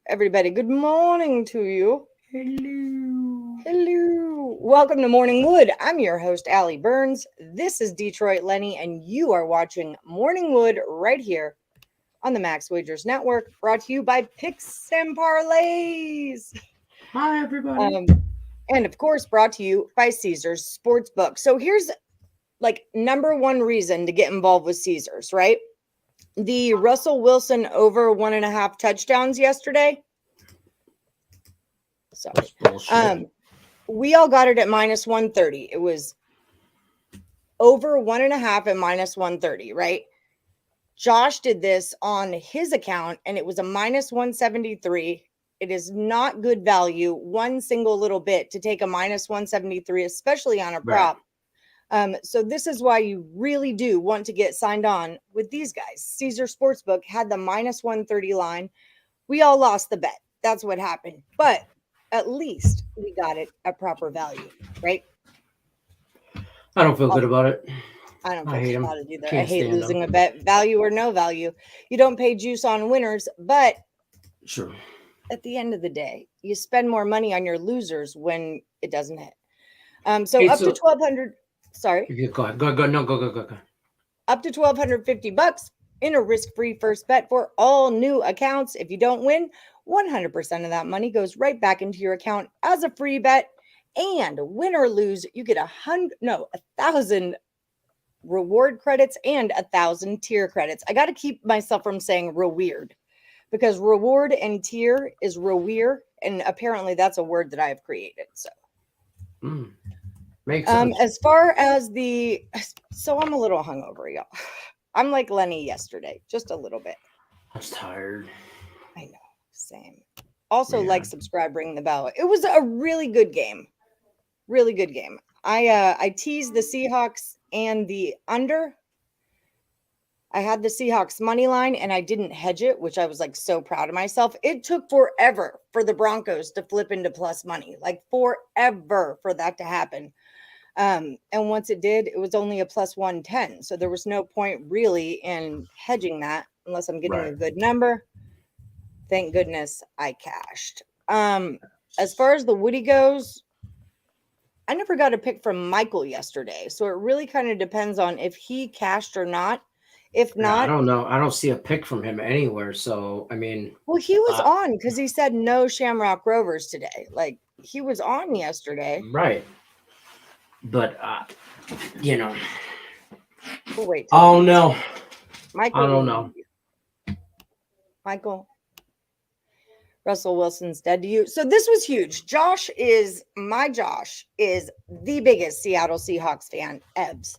everybody. Good morning to you. Hello. Hello. Welcome to Morning Wood. I'm your host, Allie Burns. This is Detroit Lenny, and you are watching Morning Wood right here on the Max Wagers Network, brought to you by Picks and Parlays. Hi, everybody. And of course, brought to you by Caesars Sportsbook. So here's number one reason to get involved with Caesars, right? The Russell Wilson over 1.5 touchdowns yesterday. So, we all got it at minus 130. It was over 1.5 at minus 130, right? Josh did this on his account and it was a minus 173. It is not good value, one single little bit, to take a minus 173, especially on a prop. So this is why you really do want to get signed on with these guys. Caesar Sportsbook had the minus 130 line. We all lost the bet. That's what happened. But at least we got it at proper value, right? I don't feel good about it. I don't feel good about it either. I Can't hate stand losing them. a bet, value or no value. You don't pay juice on winners, but Sure. at the end of the day, you spend more money on your losers when it doesn't hit. So Hey, up to 1,200. Sorry. Go ahead. Go. No, go. Up to $1,250 in a risk-free first bet for all new accounts. If you don't win, 100% of that money goes right back into your account as a free bet. And win or lose, you get 1,000 reward credits and 1,000 tier credits. I got to keep myself from saying real weird, because reward and tier is real weird, and apparently that's a word that I have created. So makes sense. As far as so I'm a little hungover, y'all. I'm like Lenny yesterday, just a little bit. I was tired. I know, same. Also, like, subscribe, ring the bell. It was a really good game. Really good game. I teased the Seahawks and the under. I had the Seahawks money line and I didn't hedge it, which I was like so proud of myself. It took forever for the Broncos to flip into plus money, like forever for that to happen. And once it did, it was only a plus 110. So there was no point really in hedging that unless I'm getting a good number. Thank goodness I cashed. As far as the Woody goes, I never got a pick from Michael yesterday. So it really kind of depends on if he cashed or not. If not, I don't know. I don't see a pick from him anywhere. So, I mean. Well, he was on because he said no Shamrock Rovers today. Like, he was on yesterday. Right. But, We'll wait. Oh, no. Michael. I don't know. Michael. Russell Wilson's dead to you. So this was huge. Josh is the biggest Seattle Seahawks fan, Ebbs.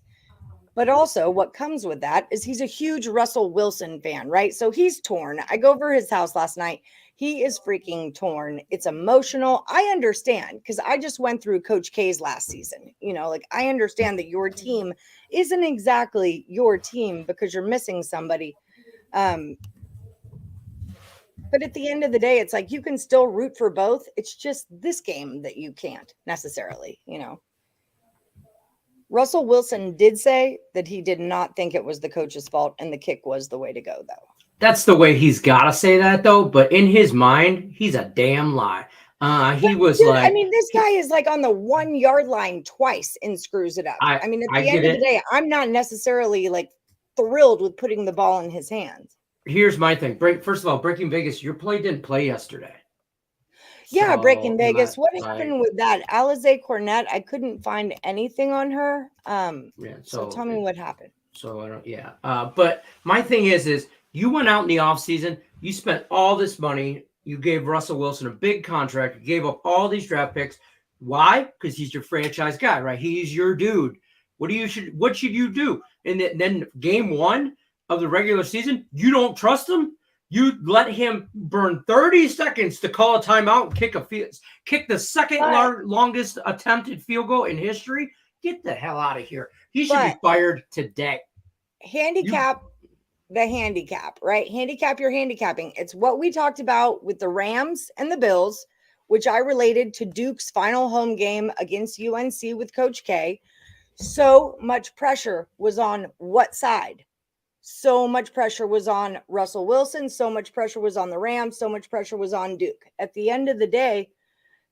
But also what comes with that is he's a huge Russell Wilson fan, right? So he's torn. I go over his house last night. He is freaking torn. It's emotional. I understand because I just went through Coach K's last season. You know, like, I understand that your team isn't exactly your team because you're missing somebody. But at the end of the day, it's like you can still root for both. It's just this game that you can't necessarily, you know. Russell Wilson did say that he did not think it was the coach's fault and the kick was the way to go, though. That's the way he's got to say that, though. But in his mind, he's a damn lie. He was Dude, like, I mean, this guy is like on the 1 yard line twice and screws it up. I mean, at the end of the day, I'm not necessarily like thrilled with putting the ball in his hands. Here's my thing. First of all, Breaking Vegas, your play didn't play yesterday. Yeah, so, Breaking Vegas. What happened with that? Alize Cornett, I couldn't find anything on her. So tell me what happened. So I don't. But my thing is you went out in the offseason, you spent all this money, you gave Russell Wilson a big contract, you gave up all these draft picks. Why? Because he's your franchise guy, right? He's your dude. What should you do? And then game one of the regular season, you don't trust him? You let him burn 30 seconds to call a timeout and kick the second longest attempted field goal in history? Get the hell out of here. He should be fired today. Handicap, right? Handicap your handicapping. It's what we talked about with the Rams and the Bills, which I related to Duke's final home game against UNC with Coach K. So much pressure was on what side? So much pressure was on Russell Wilson. So much pressure was on the Rams. So much pressure was on Duke. At the end of the day,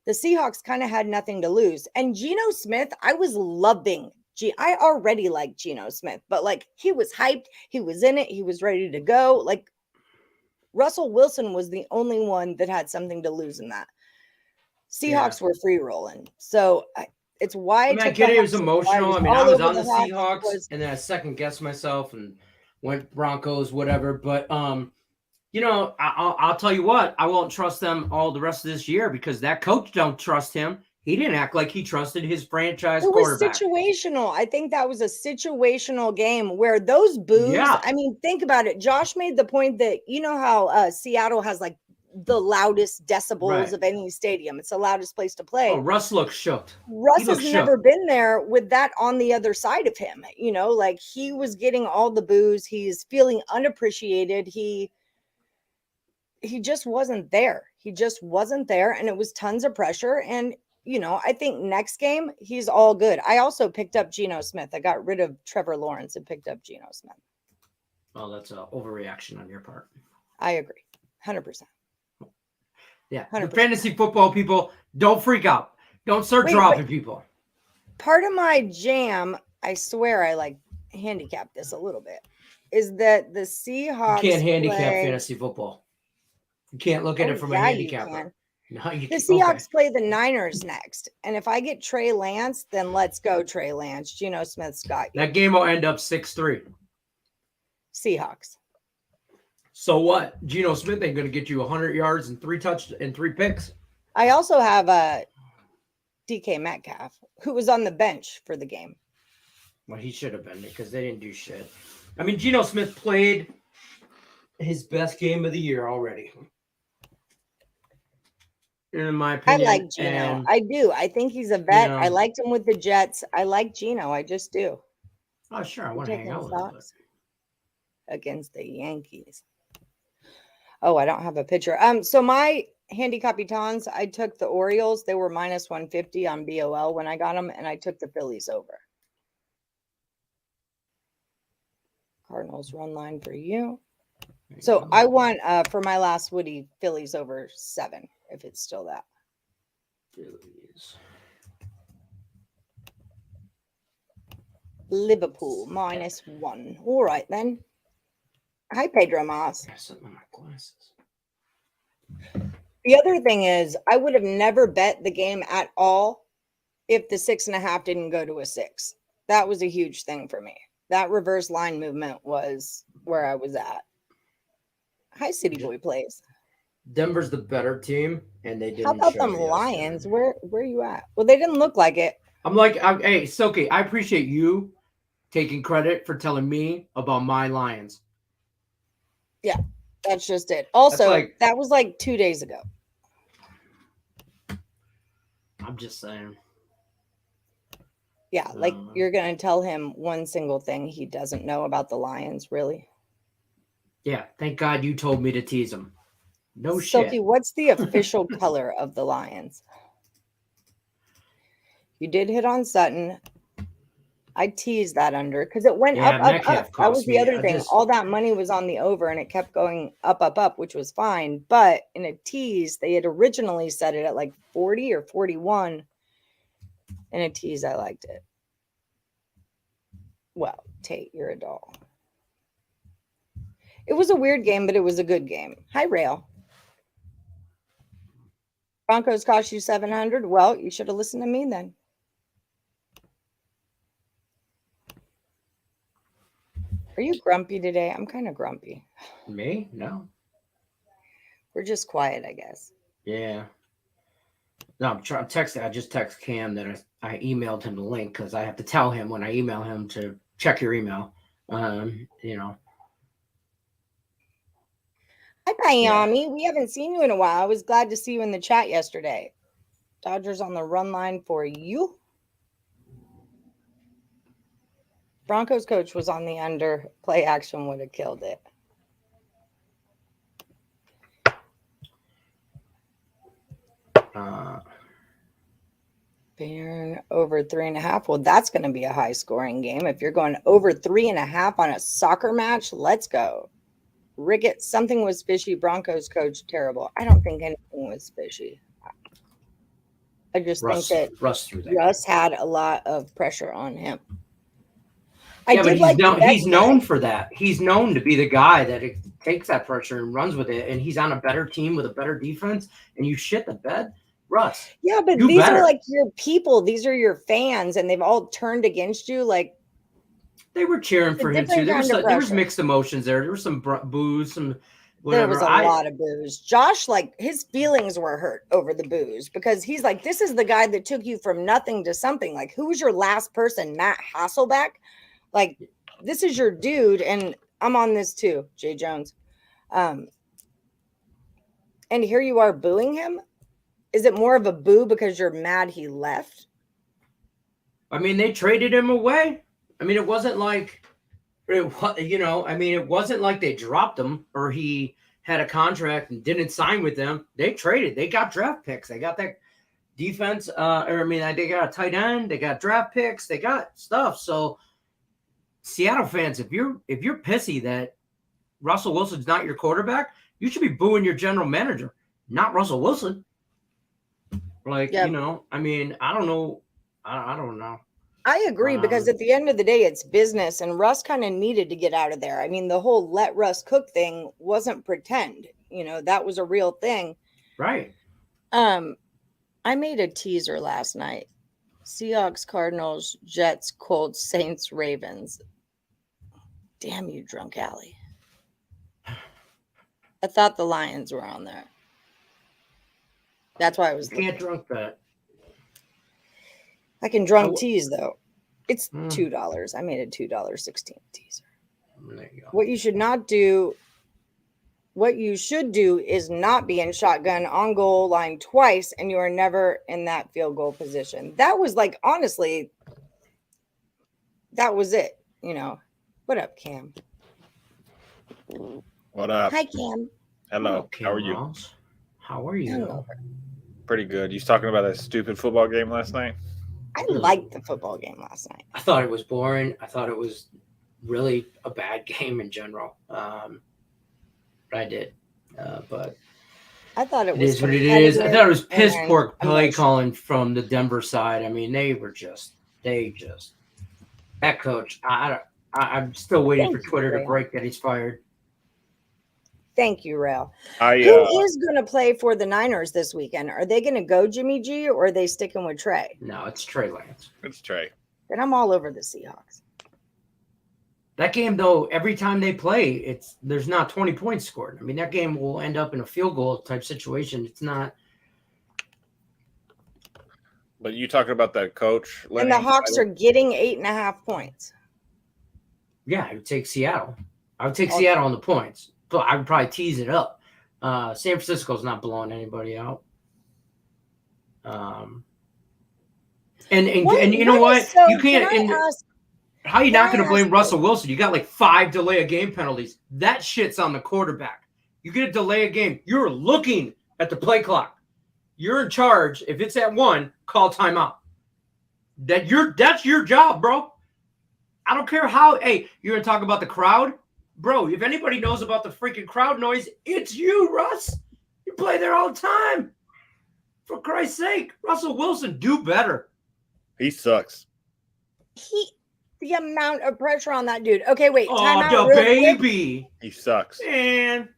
the Seahawks kind of had nothing to lose. And Geno Smith, I was loving. I already liked Geno Smith, but like he was hyped. He was in it. He was ready to go. Like Russell Wilson was the only one that had something to lose in that. Seahawks were free rolling. So it's why I get it. It was emotional. I mean, I was on the Seahawks, and then I second guessed myself and went Broncos, whatever. But you know, I'll tell you what, I won't trust them all the rest of this year because that coach don't trust him. He didn't act like he trusted his franchise quarterback. It was situational. I think that was a situational game where those boos. I mean, think about it. Josh made the point that you know how Seattle has like the loudest decibels of any stadium. It's the loudest place to play. Oh, Russ looks shook. Russ has never been there with that on the other side of him. You know, like he was getting all the boos. He's feeling unappreciated. He just wasn't there. He just wasn't there. And it was tons of pressure. And, you know, I think next game, he's all good. I also picked up Geno Smith. I got rid of Trevor Lawrence and picked up Geno Smith. Well, that's an overreaction on your part. I agree. 100%. Yeah. 100%. The fantasy football people, don't freak out. Don't start dropping people. Part of my jam, I swear I like handicap this a little bit, is that the Seahawks. You can't handicap fantasy football. You can't look at it from a handicapper. No, you can't. The Seahawks play the Niners next. And if I get Trey Lance, then let's go Trey Lance. Geno Smith's got you. That game will end up 6-3. Seahawks. So what? Geno Smith ain't going to get you 100 yards and 3 picks. I also have DK Metcalf, who was on the bench for the game. Well, he should have been because they didn't do shit. I mean, Geno Smith played his best game of the year already. In my opinion. I like Geno. I do. I think he's a vet. I liked him with the Jets. I like Geno. I just do. Oh, sure. I want to hang out with him. Against the Yankees. Oh, I don't have a picture. So my Handy Capitans, I took the Orioles. They were minus 150 on BOL when I got them, and I took the Phillies over. Cardinals run line for you. So I want for my last Woody Phillies over 7, if it's still that. Phillies. Liverpool minus 1. All right then. Hi, Pedro Mas. I set my glasses. The other thing is, I would have never bet the game at all if the 6.5 didn't go to a 6. That was a huge thing for me. That reverse line movement was where I was at. Hi, City Boy Plays. Denver's the better team, and they didn't. How about them Lions? Where are you at? Well, they didn't look like it. I'm like, hey, Silky, I appreciate you taking credit for telling me about my Lions. Yeah, that's just it. Also, that was like 2 days ago. I'm just saying. Yeah, like you're going to tell him one single thing he doesn't know about the Lions, really? Yeah, thank God you told me to tease him. No shit. Silky, what's the official color of the Lions? You did hit on Sutton. I teased that under because it went up. That was the other thing. All that money was on the over and it kept going up, which was fine. But in a tease, they had originally set it at like 40 or 41. In a tease, I liked it. Well, Tate, you're a doll. It was a weird game, but it was a good game. Hi, Rail. Broncos cost you $700. Well, you should have listened to me then. Are you grumpy today? I'm kind of grumpy. Me? No. We're just quiet, I guess. Yeah. No, I'm texting. I just text Cam that I emailed him the link because I have to tell him when I email him to check your email. You know. Hi, Miami. Yeah. We haven't seen you in a while. I was glad to see you in the chat yesterday. Dodgers on the run line for you. Broncos coach was on the under. Play action would have killed it. Bayern over 3.5. Well, that's going to be a high scoring game. If you're going over 3.5 on a soccer match, let's go. Rickett, something was fishy. Broncos coach, terrible. I don't think anything was fishy. I just think that Russ had a lot of pressure on him. He's known for that. He's known to be the guy that takes that pressure and runs with it, and he's on a better team with a better defense, and you shit the bed. Russ. Yeah, but these are like your people. These are your fans, and they've all turned against you. Like they were cheering for him too. There was mixed emotions there. There was some boos, some whatever. There was a lot of boos. Josh, like his feelings were hurt over the boos because he's like, this is the guy that took you from nothing to something. Like, who was your last person? Matt Hasselbeck? Like, this is your dude, and I'm on this too, Jay Jones. And here you are booing him. Is it more of a boo because you're mad he left? I mean, they traded him away. I mean, it wasn't like, it wasn't like they dropped him or he had a contract and didn't sign with them. They traded. They got draft picks. They got that defense. They got a tight end. They got draft picks. They got stuff. So, Seattle fans, if you're pissy that Russell Wilson's not your quarterback, you should be booing your general manager, not Russell Wilson. Like, I mean, I don't know. I don't know. I agree because at the end of the day, it's business, and Russ kind of needed to get out of there. I mean, the whole let Russ cook thing wasn't pretend. That was a real thing. Right. I made a teaser last night. Seahawks, Cardinals, Jets, Colts, Saints, Ravens. Damn you, drunk Allie. I thought the Lions were on there. That's why I was looking. Can't drunk that. I can drunk tease though. It's $2. I made a $2.16 teaser. There you go. What you should do is not be in shotgun on goal line twice, and you are never in that field goal position. That was like, honestly, that was it. What up, Cam? What up? Hi, Cam. Hello. Cam How are you? Ross. How are you? Hello. Pretty good. You was talking about that stupid football game last night? I liked the football game last night. I thought it was boring. I thought it was really a bad game in general. I did. But I thought it was what it is. I thought it was piss poor play calling from the Denver side. I mean, that coach. I'm still waiting for Twitter to break that he's fired. Thank you, Rail. Who is going to play for the Niners this weekend? Are they going to go Jimmy G or are they sticking with Trey? No, it's Trey Lance. It's Trey. Then I'm all over the Seahawks. That game, though, every time they play, there's not 20 points scored. I mean, that game will end up in a field goal type situation. It's not. But you talking about that coach, Lenny? And the Hawks are getting 8.5 points. Yeah, I would take Seattle. I would take Seattle on the points. But I would probably tease it up. San Francisco's not blowing anybody out. And you know what? So you can't. How are you not going to blame Russell Wilson? You got like 5 delay of game penalties. That shit's on the quarterback. You get a delay of game. You're looking at the play clock. You're in charge. If it's at 1, call timeout. That's your job, bro. I don't care how. Hey, you're going to talk about the crowd? Bro, if anybody knows about the freaking crowd noise, it's you, Russ. You play there all the time. For Christ's sake, Russell Wilson, do better. He sucks. The amount of pressure on that dude. Okay, wait. Time out real baby. Quick. He sucks. And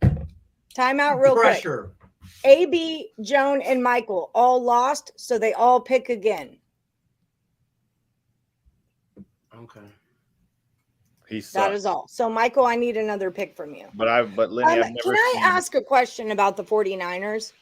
time out real pressure. Quick. AB, Joan, and Michael all lost, so they all pick again. Okay. He sucks. That is all. So, Michael, I need another pick from you. But Lenny, I've never can I ask a question about the 49ers?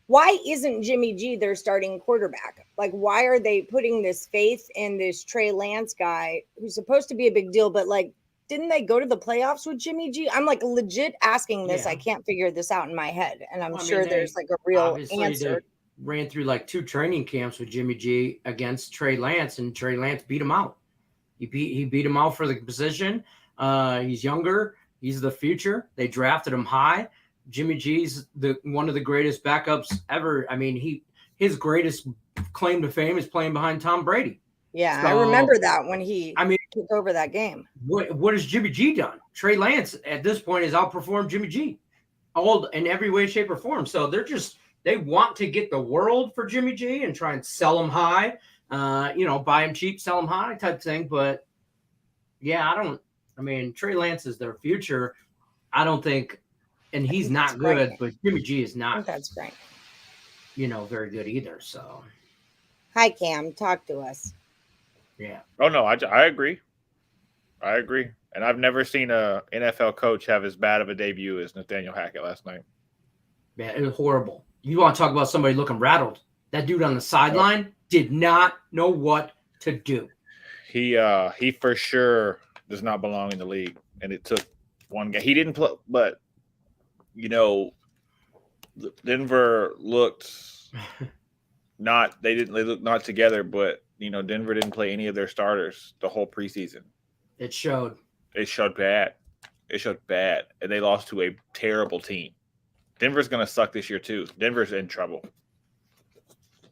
Why isn't Jimmy G their starting quarterback? Like, why are they putting this faith in this Trey Lance guy who's supposed to be a big deal? But, like, didn't they go to the playoffs with Jimmy G? I'm, like, legit asking this. Yeah. I can't figure this out in my head. And I'm sure there's, like, a real answer. Ran through, like, 2 training camps with Jimmy G against Trey Lance, and Trey Lance beat him out. He beat him out for the position. He's younger. He's the future. They drafted him high. Jimmy G's one of the greatest backups ever. I mean, his greatest claim to fame is playing behind Tom Brady. Yeah, So, I remember that when he I mean, took over that game. What has Jimmy G done? Trey Lance at this point has outperformed Jimmy G, all in every way, shape, or form. So they want to get the world for Jimmy G and try and sell him high, buy him cheap, sell him high type thing. But yeah, Trey Lance is their future. I don't think, and he's not good, but Jimmy G is not. That's great. Very good either. So, hi Cam, talk to us. Yeah. Oh no, I agree. I agree, and I've never seen a NFL coach have as bad of a debut as Nathaniel Hackett last night. Man, it was horrible. You want to talk about somebody looking rattled? That dude on the sideline did not know what to do. He for sure does not belong in the league, and it took one game. He didn't play, but Denver looked not. They looked not together, but Denver didn't play any of their starters the whole preseason. It showed. It showed bad. And they lost to a terrible team. Denver's going to suck this year too. Denver's in trouble.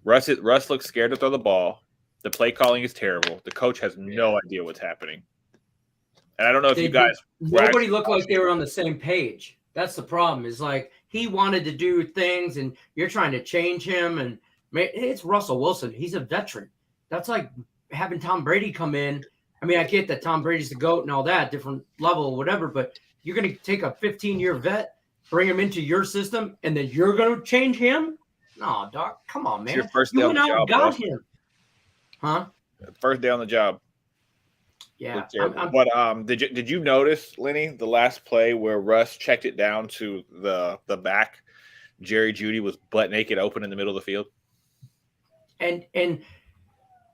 Russ looks scared to throw the ball. The play calling is terrible. The coach has no idea what's happening. And I don't know if you guys. Nobody looked like they were on the same page. That's the problem. Is like he wanted to do things, and you're trying to change him. And it's Russell Wilson. He's a veteran. That's like having Tom Brady come in. I mean, I get that Tom Brady's the GOAT and all that, different level, whatever. But you're going to take a 15-year vet, bring him into your system, and then you're going to change him? No, Doc. Come on, man. It's your first day on the job, got him. Huh? First day on the job. Yeah. Did you notice, Lenny, the last play where Russ checked it down to the back? Jerry Jeudy was butt naked, open in the middle of the field. And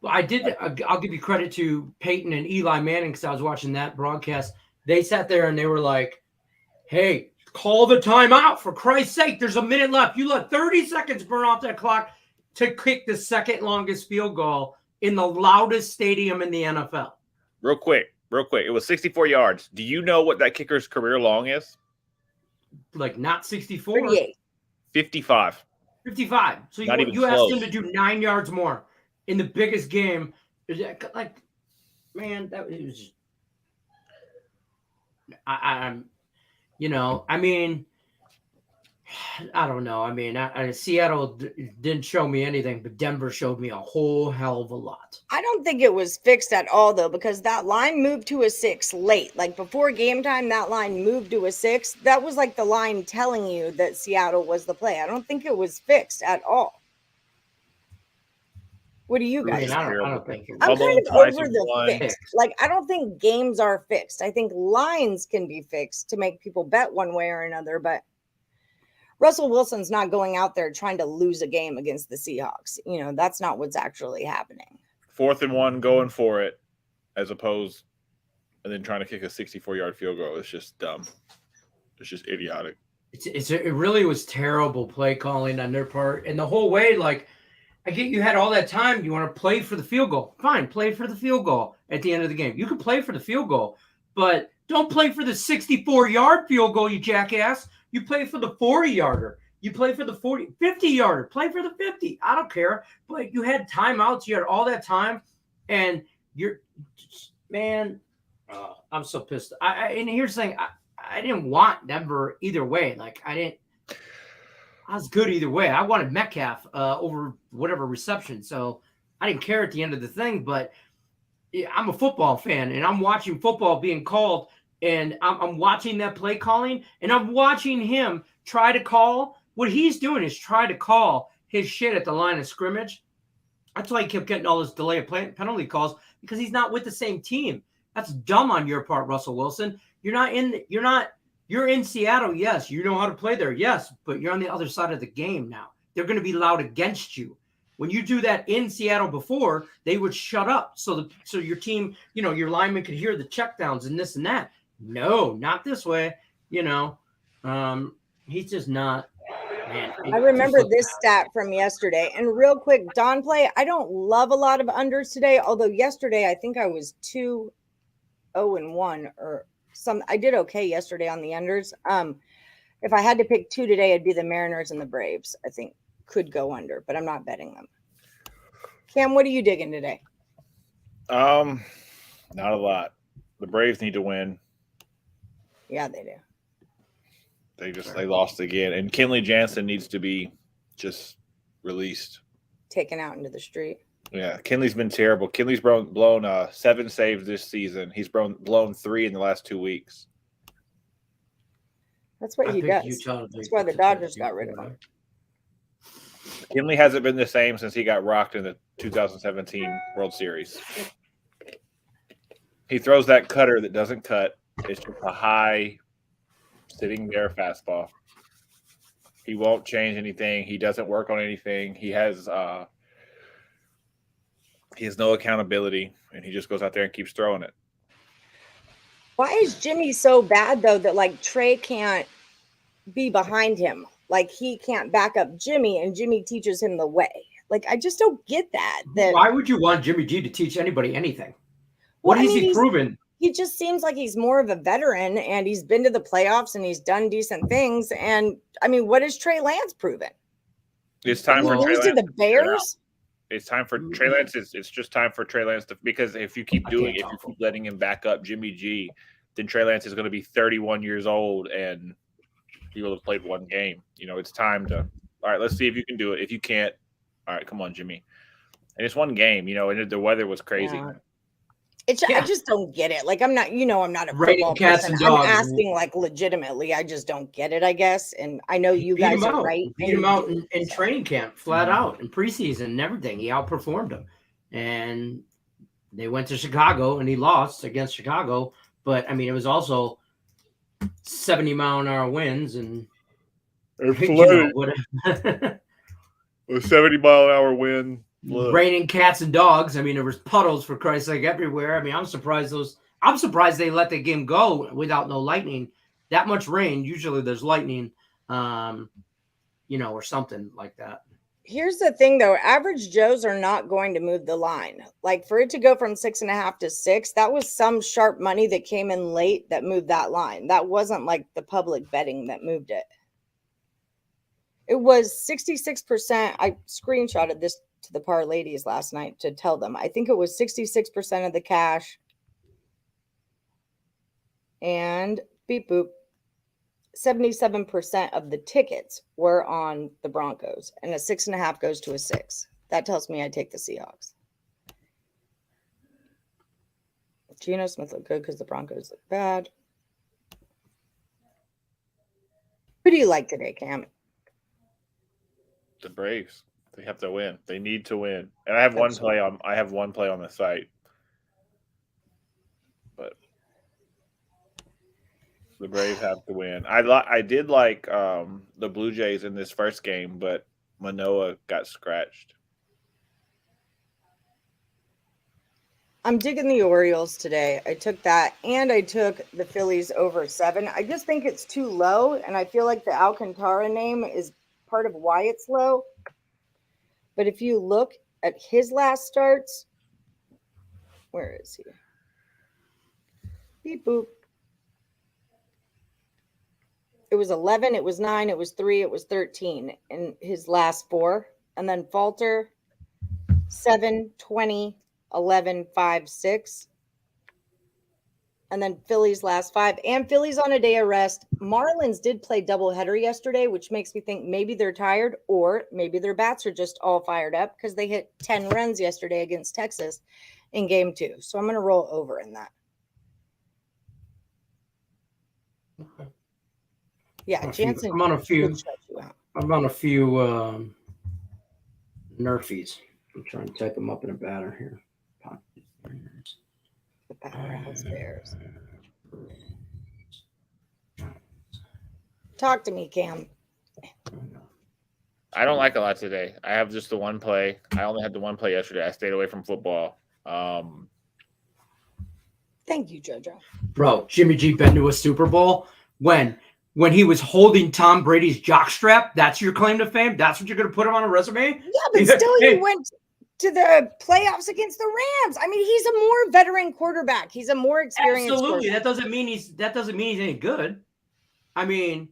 I did. I'll give you credit to Peyton and Eli Manning because I was watching that broadcast. They sat there and they were like, "Hey, call the timeout for Christ's sake! There's a minute left. You let 30 seconds burn off that clock to kick the second longest field goal in the loudest stadium in the NFL." Real quick. It was 64 yards. Do you know what that kicker's career long is? Like not 64. 38. 55. 55. So you asked him to do 9 yards more in the biggest game. Like, man, that was just, I don't know. I mean, Seattle didn't show me anything, but Denver showed me a whole hell of a lot. I don't think it was fixed at all, though, because that line moved to a 6 late. Like before game time, that line moved to a 6. That was like the line telling you that Seattle was the play. I don't think it was fixed at all. What do you guys think? I don't think it was. I'm kind of over the fix. Like, I don't think games are fixed. I think lines can be fixed to make people bet one way or another, but Russell Wilson's not going out there trying to lose a game against the Seahawks. That's not what's actually happening. 4th and 1 going for it as opposed and then trying to kick a 64-yard field goal. It's just dumb. It's just idiotic. It really was terrible play calling on their part. And the whole way, like, I get you had all that time. You want to play for the field goal. Fine, play for the field goal at the end of the game. You can play for the field goal, but don't play for the 64-yard field goal, you jackass. You play for the 40-yarder. You play for the 50-yarder. Play for the 50. I don't care. But you had timeouts. You had all that time. And I'm so pissed. And here's the thing. I didn't want Denver either way. Like, I was good either way. I wanted Metcalf over whatever reception. So I didn't care at the end of the thing. But I'm a football fan, and I'm watching football being called. And I'm watching that play calling, and I'm watching him try to call. What he's doing is try to call his shit at the line of scrimmage. That's why he kept getting all this delay of penalty calls, because he's not with the same team. That's dumb on your part, Russell Wilson. You're in Seattle. Yes. You know how to play there. Yes. But you're on the other side of the game now. They're going to be loud against you. When you do that in Seattle before, they would shut up. So your team, your linemen could hear the checkdowns and this and that. No, not this way. He's just not. Man, I remember this stat from yesterday. And real quick, Don Play, I don't love a lot of unders today. Although yesterday, I think I was 2-0-1 or some. I did okay yesterday on the unders. If I had to pick two today, it'd be the Mariners and the Braves. I think could go under, but I'm not betting them. Cam, what are you digging today? Not a lot. The Braves need to win. Yeah, they do. They lost again, and Kenley Jansen needs to be just released, taken out into the street. Yeah, Kenley's been terrible. Kenley's blown 7 saves this season. He's blown 3 in the last 2 weeks. That's what he does. That's why the Dodgers got rid of him. Kenley hasn't been the same since he got rocked in the 2017 World Series. He throws that cutter that doesn't cut. It's just a high, sitting there fastball. He won't change anything. He doesn't work on anything. He has no accountability, and he just goes out there and keeps throwing it. Why is Jimmy so bad, though, that, like, Trey can't be behind him? Like, he can't back up Jimmy, and Jimmy teaches him the way. Like, I just don't get that. Why would you want Jimmy G to teach anybody anything? What has he proven? He just seems like he's more of a veteran, and he's been to the playoffs, and he's done decent things. And, I mean, what has Trey Lance proven? It's time for Trey Lance to the Bears. It's time for Trey Lance. It's just time for Trey Lance because if you keep letting him back up Jimmy G, then Trey Lance is going to be 31 years old and he will have played 1 game. You know, it's time to, all right, let's see if you can do it. If you can't, all right, come on, Jimmy. And it's 1 game, you know, and the weather was crazy. Yeah. I just don't get it. Like, I'm not a football person. I'm asking, like, legitimately. I just don't get it, I guess. And I know you guys are right. Beat him out in training camp, flat out, in preseason and everything. He outperformed him. And they went to Chicago, and he lost against Chicago. But, I mean, it was also 70-mile-an-hour winds. And a 70-mile-an-hour wind. Raining cats and dogs. I mean, there was puddles, for Christ's sake, everywhere. I mean, I'm surprised they let the game go without no lightning. That much rain, usually there's lightning, or something like that. Here's the thing, though. Average Joes are not going to move the line. Like, for it to go from 6.5 to 6, that was some sharp money that came in late that moved that line. That wasn't like the public betting that moved it. It was 66%. I screenshotted this to the Parlays last night to tell them. I think it was 66% of the cash. And beep boop. 77% of the tickets were on the Broncos. And a 6.5 goes to a 6. That tells me I take the Seahawks. Geno Smith looked good because the Broncos look bad. Who do you like today, Cam? The Braves. They have to win. They need to win. And I have one play on the site. But the Braves have to win. I did like the Blue Jays in this first game, but Manoah got scratched. I'm digging the Orioles today. I took that, and I took the Phillies over 7. I just think it's too low, and I feel like the Alcantara name is part of why it's low. But if you look at his last starts, where is he? Beep boop. It was 11, it was 9, it was 3, it was 13 in his last 4. And then Falter, 7, 20, 11, 5, 6. And then Phillies last 5. And Phillies on a day of rest. Marlins did play doubleheader yesterday, which makes me think maybe they're tired or maybe their bats are just all fired up because they hit 10 runs yesterday against Texas in game 2. So I'm going to roll over in that. Okay. Yeah, Jansen. I'm on a few Nerfies. I'm trying to type them up in a batter here. The Powerhouse Bears. Talk to me, Cam. I don't like a lot today. I have just the 1 play. I only had the 1 play yesterday. I stayed away from football. Thank you, JoJo. Bro, Jimmy G been to a Super Bowl when he was holding Tom Brady's jockstrap. That's your claim to fame? That's what you're going to put him on a resume? Yeah, but still he went to the playoffs against the Rams. I mean, he's a more veteran quarterback. He's a more experienced Absolutely. quarterback. That doesn't mean he's any good. I mean,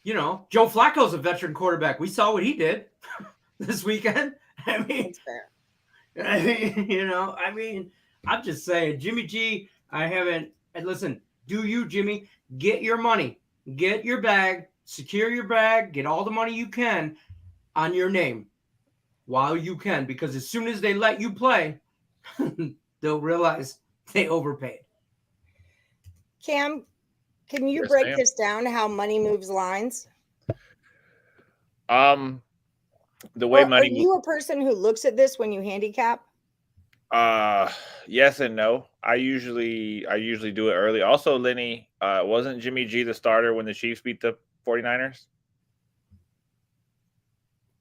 you know, Joe Flacco's a veteran quarterback. We saw what he did this weekend. I mean, That's fair. I'm just saying, Jimmy G, and listen, do you, Jimmy, get your money, get your bag, secure your bag, get all the money you can on your name while you can, because as soon as they let you play, they'll realize they overpaid. Cam, can you Yes, break ma'am. this down, how money moves lines? The way Or money are you a person who looks at this when you handicap? yes and no. I usually do it early. Also, Lenny, wasn't Jimmy G the starter when the Chiefs beat the 49ers?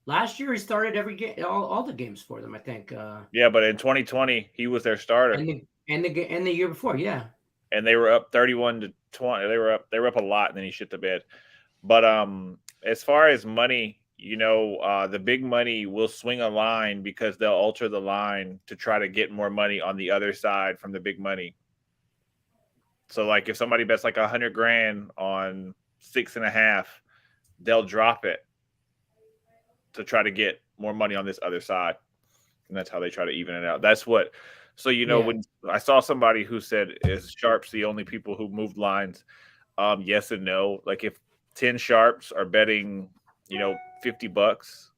Last year, he started every game, all the games for them, I think. Yeah, but in 2020, he was their starter, and the year before, yeah. and they were up 31-20. They were up a lot, and then he shit the bed. But as far as money, you know, the big money will swing a line because they'll alter the line to try to get more money on the other side from the big money. So, like, if somebody bets like $100,000 on 6.5, they'll drop it to try to get more money on this other side, and that's how they try to even it out. That's what. So, you know, when I saw somebody who said, "Is sharps the only people who moved lines?" Yes and no. Like, if 10 sharps are betting, you know, $50,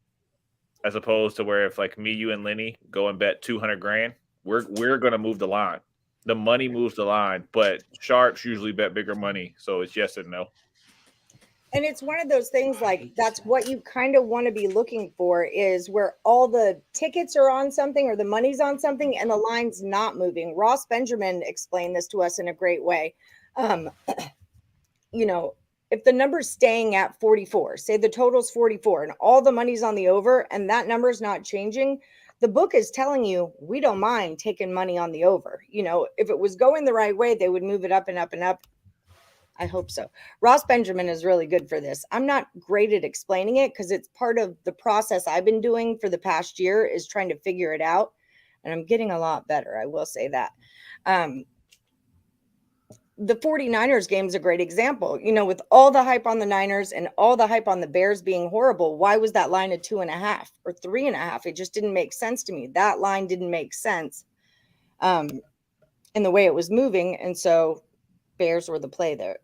as opposed to where if like me, you, and Lenny go and bet $200,000, we're gonna move the line. The money moves the line, but sharps usually bet bigger money, so it's yes and no. And it's one of those things, like, that's what you kind of want to be looking for, is where all the tickets are on something or the money's on something and the line's not moving. Ross Benjamin explained this to us in a great way. You know, if the number's staying at 44, say the total's 44 and all the money's on the over and that number's not changing, the book is telling you, we don't mind taking money on the over. You know, if it was going the right way, they would move it up and up and up. I hope so. Ross Benjamin is really good for this. I'm not great at explaining it because it's part of the process I've been doing for the past year, is trying to figure it out. And I'm getting a lot better, I will say that. The 49ers game is a great example. You know, with all the hype on the Niners and all the hype on the Bears being horrible, why was that line at 2.5 or 3.5? It just didn't make sense to me. That line didn't make sense in the way it was moving. And so Bears were the play there.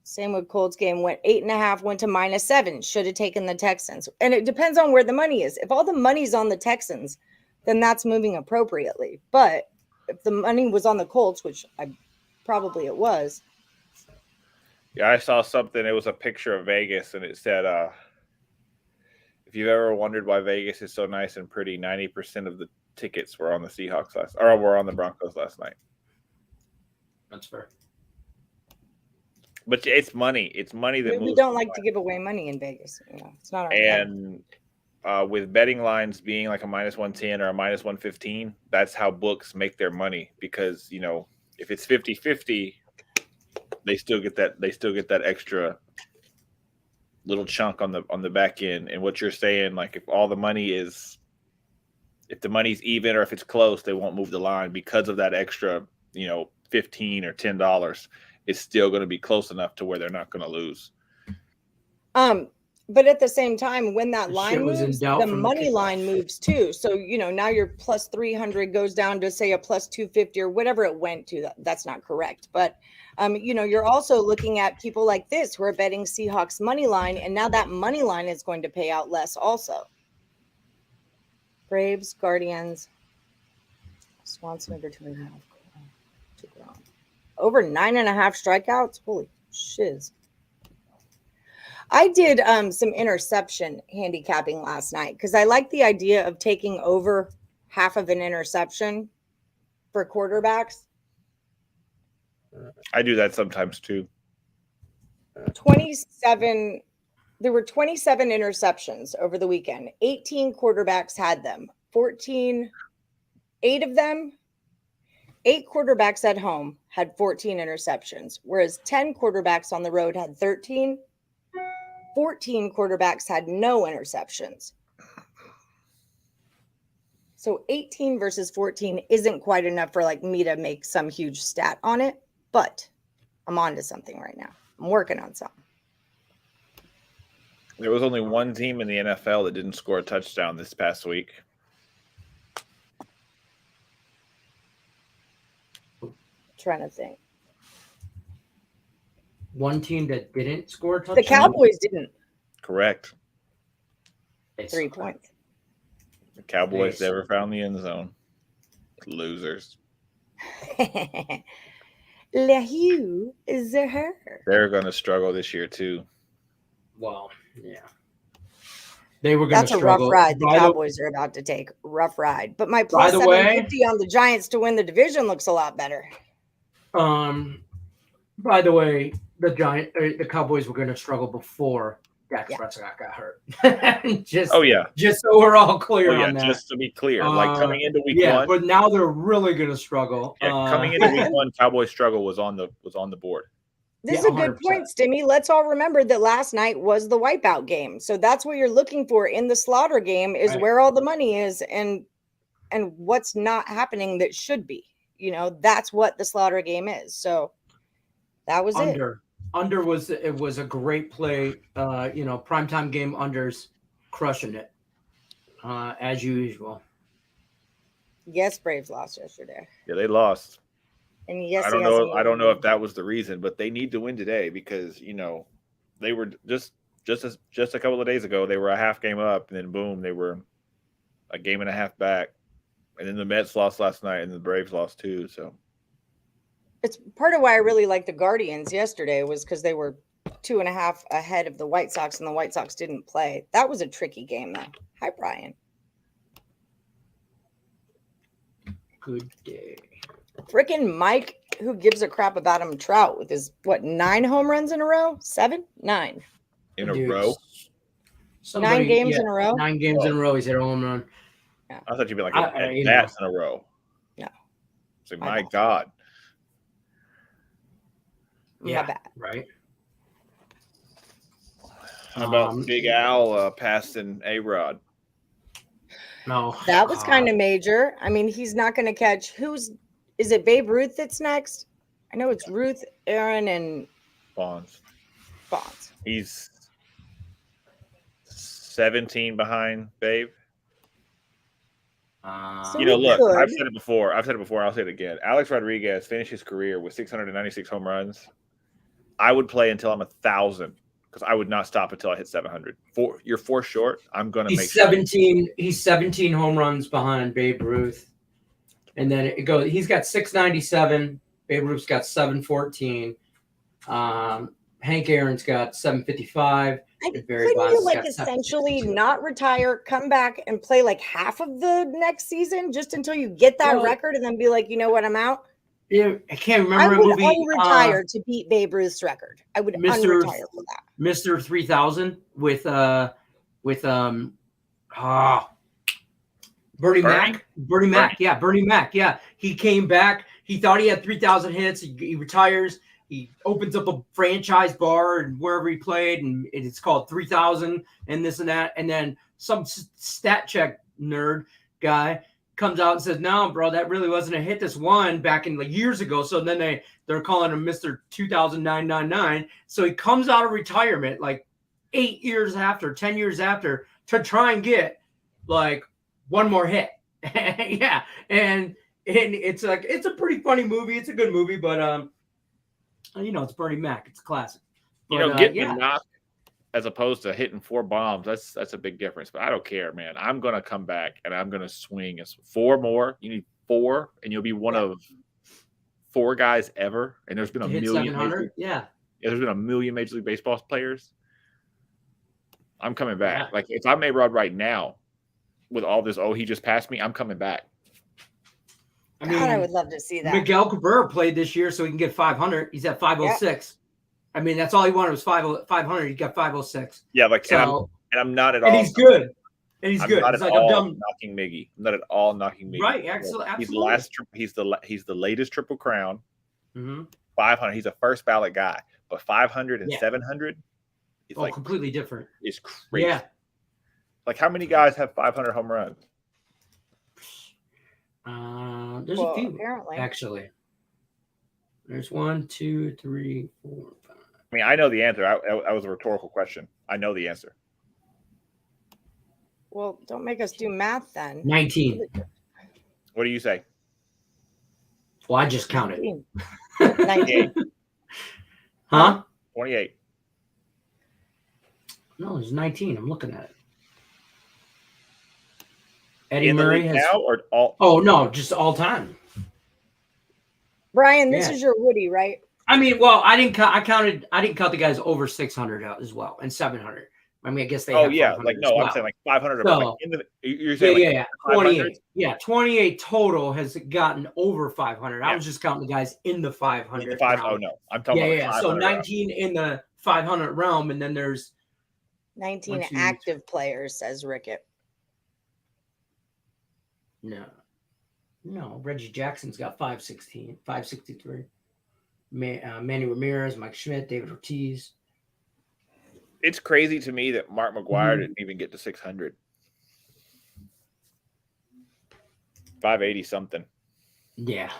Same with Colts game, went 8.5, went to -7. Should have taken the Texans. And it depends on where the money is. If all the money's on the Texans, then that's moving appropriately. But if the money was on the Colts, which probably it was. Yeah, I saw something. It was a picture of Vegas, and it said, if you've ever wondered why Vegas is so nice and pretty, 90% of the tickets were on the Seahawks were on the Broncos last night. That's fair. But it's money. It's money that moves. We don't like to give away money in Vegas. You know, it's not our And with betting lines being like a -110 or a -115, that's how books make their money. Because, you know, if it's 50-50, they still get that extra little chunk on the back end. And what you're saying, like, if the money's even or if it's close, they won't move the line because of that extra, you know, $15 or $10. It's still going to be close enough to where they're not going to lose. But at the same time, when that line moves, the money line moves too. So, you know, now your plus 300 goes down to, say, a plus 250 or whatever it went to. That's not correct. But, you know, you're also looking at people like this who are betting Seahawks money line. And now that money line is going to pay out less also. Braves, Guardians, Swanson over 2.5. Over 9.5 strikeouts. Holy shiz. I did some interception handicapping last night because I like the idea of taking over half of an interception for quarterbacks. I do that sometimes too. 27. There were 27 interceptions over the weekend. 18 quarterbacks had them. 8 of them, 8 quarterbacks at home had 14 interceptions, whereas 10 quarterbacks on the road had 13. 14 quarterbacks had no interceptions. So 18 versus 14 isn't quite enough for like me to make some huge stat on it, but I'm on to something right now. I'm working on something. There was only one team in the NFL that didn't score a touchdown this past week. Trying to think. One team that didn't score a touchdown? The Cowboys didn't. Correct. 3 points. The Cowboys never found the end zone. Losers. LaHue is her. They're going to struggle this year, too. Well, yeah. They were going to struggle. That's a rough ride the Cowboys are about to take. Rough ride. But my plus 750 on the Giants to win the division looks a lot better. By the way, the Cowboys were going to struggle before Dak Prescott got hurt. Just so we're all clear on that. Just to be clear, like coming into week 1. Yeah, but now they're really going to struggle. Coming into week 1, Cowboys struggle was on the board. This is a good 100%. Point, Stimmy. Let's all remember that last night was the wipeout game. So that's what you're looking for in the slaughter game is where all the money is and what's not happening that should be. You know, that's what the slaughter game is. So that was it. Under was a great play. Primetime game unders crushing it as usual. Yes, Braves lost yesterday. Yeah, they lost. And yes, I don't know if that was the reason, but they need to win today because they were just a couple of days ago they were a half game up and then boom they were a game and a half back, and then the Mets lost last night and the Braves lost too. So it's part of why I really liked the Guardians yesterday was because they were 2.5 ahead of the White Sox and the White Sox didn't play. That was a tricky game though. Hi, Brian. Good day. Frickin' Mike, who gives a crap about him, Trout, with his, 9 home runs in a row? 7? 9. In a row? 9 games in a row? 9 games in a row, he's hit a home run. Yeah. I thought you'd be like, that's in a row. No. So, my God. Yeah, my bad. Right. How about Big Al passing A-Rod? No. That was kind of major. I mean, he's not going to catch. Is it Babe Ruth that's next? I know it's Ruth, Aaron, and Bonds. He's 17 behind Babe. So look, I've said it before. I'll say it again. Alex Rodriguez finished his career with 696 home runs. I would play until I'm 1,000 because I would not stop until I hit 700. You're 4 short. I'm going to make 17. He's 17 home runs behind Babe Ruth. And then it goes. He's got 697. Babe Ruth's got 714. Hank Aaron's got 755. Couldn't you essentially not retire, come back, and play like half of the next season just until you get that record, and then be like, you know what, I'm out? Yeah, I can't remember. I would unretire to beat Babe Ruth's record. I would unretire for that. Mr. 3000 with Bernie Mac. Yeah, Bernie Mac. Yeah, he came back. He thought he had 3,000 hits. He retires. He opens up a franchise bar and wherever he played, and it's called 3,000 and this and that. And then some stat check nerd guy comes out and says, "No, bro, that really wasn't a hit. This one back in years ago." So then they're calling him Mr. 200999. So he comes out of retirement 8 years after, 10 years after, to try and get one more hit. Yeah. And it's it's a pretty funny movie. It's a good movie, but it's Bernie Mac. It's a classic. But, getting a knock as opposed to hitting 4 bombs, that's a big difference. But I don't care, man. I'm going to come back and I'm going to swing 4 more. You need 4, and you'll be one of 4 guys ever. And there's been a million. 700? There's been a million Major League Baseball players. I'm coming back. Yeah. If I'm A-Rod right now with all this, he just passed me, I'm coming back. I would love to see that. Miguel Cabrera played this year so he can get 500. He's at 506. Yeah. I mean, that's all he wanted was 500. He got 506. Yeah, and I'm not at all. And he's good. And he's good. Not at all knocking Miggy. I'm not at all knocking Miggy. Right, absolutely. He's the latest Triple Crown. Mm-hmm. 500. He's a first ballot guy, but 500 and 700 is completely different. It's crazy. Yeah. How many guys have 500 home runs? There's a few, apparently. Actually. There's 1, 2, 3, 4, 5. I mean, I know the answer. That was a rhetorical question. I know the answer. Well, don't make us do math then. 19. What do you say? Well, I just counted. 19. Huh? 28. No, it's 19. I'm looking at it. Eddie In the Murray league has. now or all? Oh no, just all time. Brian, this Yeah. is your Woody, right? I mean, well, I didn't count. I didn't count the guys over 600 out as well and 700. I mean, I guess they. Oh have yeah, 500 like as no, well. I'm saying like 500. So, Like you're saying yeah. 28. 500s? Yeah, 28 total has gotten over 500. I Yeah. was just counting the guys in the 500. In the five. realm. Oh no, I'm talking about Yeah. 500 So 19 in the 500 realm, and then there's 19 1, 2, active players, says Rickett. no. Reggie Jackson's got 516, 563. Manny Ramirez, Mike Schmidt, David Ortiz. It's crazy to me that Mark McGuire didn't even get to 600. 580 something. Yeah.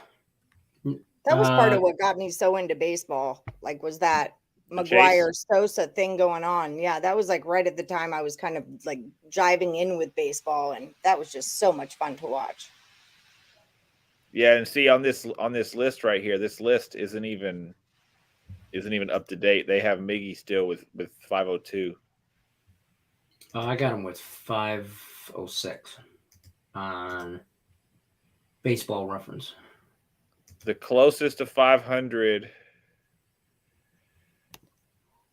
That was part of what got me so into baseball. Like, was that The McGuire Sosa thing going on? Yeah, that was like right at the time I was kind of like jiving in with baseball, and that was just so much fun to watch. Yeah, and see on this list right here, this list isn't even up to date. They have Miggy still with 502. I got him with 506 on Baseball Reference. The closest to 500,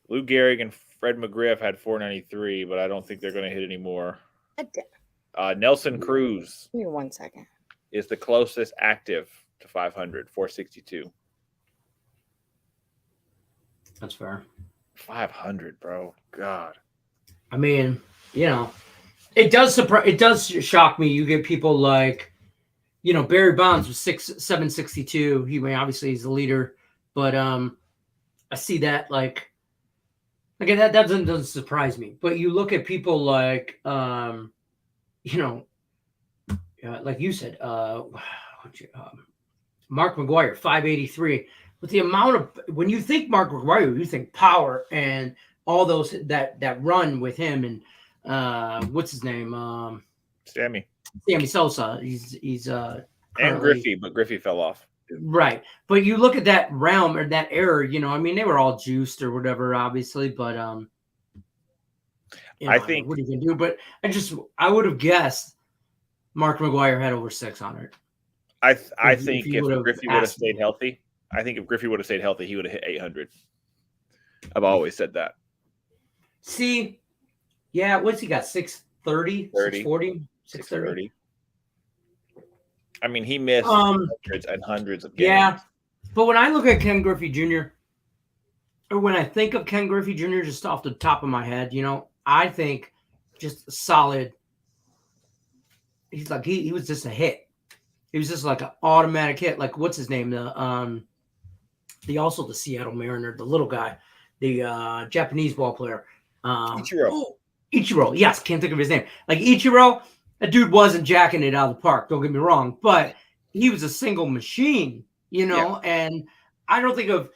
Lou Gehrig and Fred McGriff had 493, but I don't think they're going to hit anymore. Nelson Cruz Give me 1 second. is the closest active to 500, 462. That's fair. 500, bro. God. I mean, it does shock me. You get people like, Barry Bonds was 762. Obviously he's the leader, but I see that like that doesn't surprise me. But you look at people like like you said, Mark McGuire, 583. With the amount of, when you think Mark McGuire, you think power and all those that run with him and what's his name? Sammy Sosa. He's and Griffey, but Griffey fell off. Right. But you look at that realm or that era, I mean, they were all juiced or whatever, obviously, but I think what are you gonna do? But I would have guessed Mark McGuire had over 600. I think if Griffey would have stayed me. healthy, he would have hit 800. I've always said that. See, yeah, what's he got? 630, 640, 630. I mean, he missed hundreds and hundreds of games. Yeah, but when I look at Ken Griffey Jr., or when I think of Ken Griffey Jr. just off the top of my head, I think just solid. He's like he was just a hit. He was just like an automatic hit. Like what's his name? The Seattle Mariner, the little guy, the Japanese ball player. Ichiro. Yes, can't think of his name. Like Ichiro, that dude wasn't jacking it out of the park. Don't get me wrong, but he was a single machine, Yeah. And I don't think of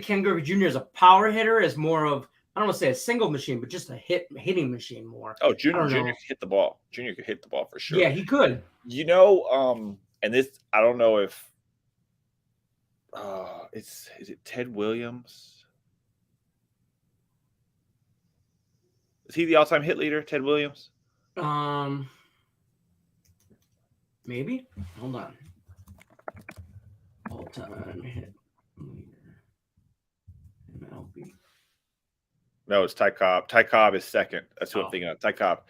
Ken Griffey Jr. as a power hitter, as more of, I don't want to say a single machine, but just a hitting machine more. Oh, Junior could hit the ball. Junior could hit the ball for sure. Yeah, he could. And this, I don't know if is it Ted Williams? Is he the all-time hit leader, Ted Williams? Maybe. Hold on. All-time hit leader. MLB. No, it's Ty Cobb. Ty Cobb is second. That's what I'm thinking of. Ty Cobb.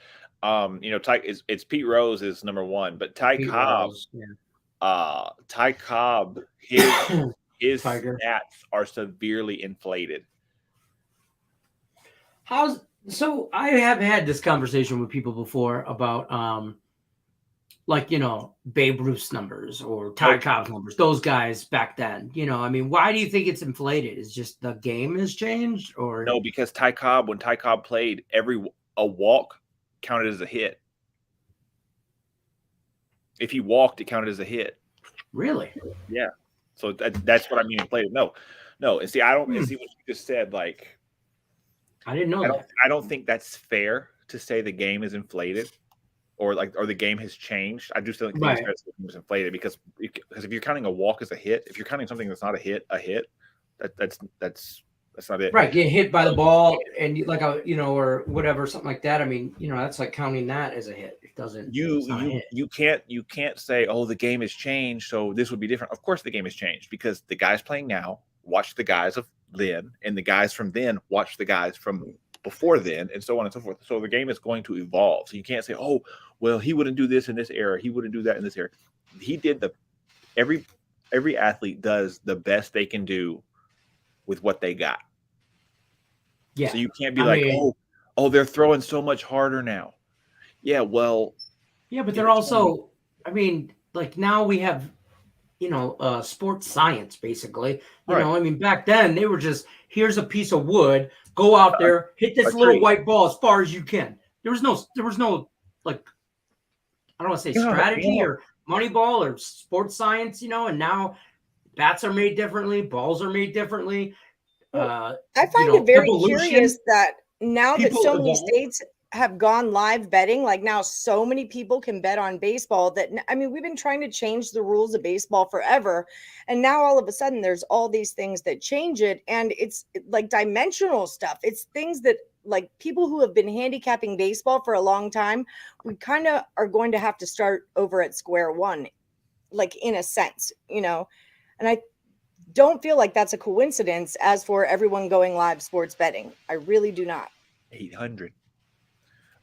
It's Pete Rose is number one, but Ty Cobb. Ty Cobb, his stats are severely inflated. So I have had this conversation with people before about Babe Ruth's numbers or Ty Cobb's numbers, those guys back then. I mean, why do you think it's inflated? Is just the game has changed, or no? Because when Ty Cobb played, a walk counted as a hit. If he walked, it counted as a hit. Really? Yeah. So that's what I mean. Inflated. No. And see, I don't see what you just said. Like, I didn't know that. I don't think that's fair to say the game is inflated or the game has changed. I do still think Right. it's fair to say the game is inflated because if you're counting a walk as a hit, if you're counting something that's not a hit, that's not it. Right, get hit by the ball and like or whatever, something like that. I mean, that's like counting that as a hit. It doesn't. It's not a hit. You can't say, oh, the game has changed, so this would be different. Of course, the game has changed because the guys playing now watch the guys of then, and the guys from then watch the guys from before then, and so on and so forth. So the game is going to evolve. So you can't say, oh, well, he wouldn't do this in this era, he wouldn't do that in this era. He did every athlete does the best they can do with what they got. Yeah. So you can't be they're throwing so much harder now. Yeah, well. Yeah, but they're also, like now we have, sports science basically. Back then they were just, here's a piece of wood, go out there, hit this little white ball as far as you can. There was no like, I don't want to say strategy or money ball or sports science, and now bats are made differently, balls are made differently. I find it very curious that now that so many evolve. states have gone live betting, like now so many people can bet on baseball that, we've been trying to change the rules of baseball forever. And now all of a sudden there's all these things that change it. And it's like dimensional stuff. It's things that like people who have been handicapping baseball for a long time, we kind of are going to have to start over at square one, like in a sense, and I don't feel like that's a coincidence as for everyone going live sports betting. I really do not. 800.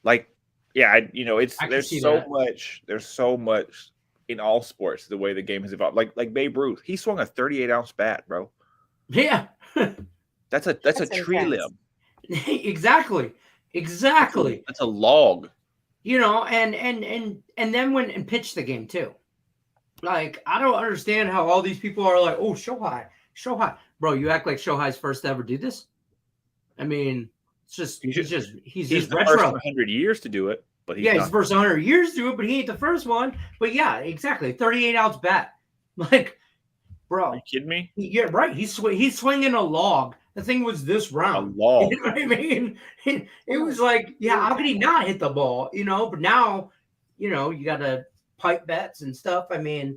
Like, yeah, there's so much in all sports, the way the game has evolved. Like Babe Ruth, he swung a 38-ounce bat, bro. Yeah. That's a tree limb. Exactly. That's a log. And then went and pitched the game too. Like, I don't understand how all these people are like, oh, Shohei. Bro, you act like Shohei's first to ever do this? It's just he's just the retro. first 100 years to do it, but he's the first 100 years to do it, but he ain't the first one. But yeah, exactly, 38-ounce bat. Like, bro, are you kidding me? Yeah, right. He's swinging a log. The thing was this round. A log. You know what I mean? It was like, yeah, how could he not hit the ball? But now, you got to pipe bets and stuff. Man,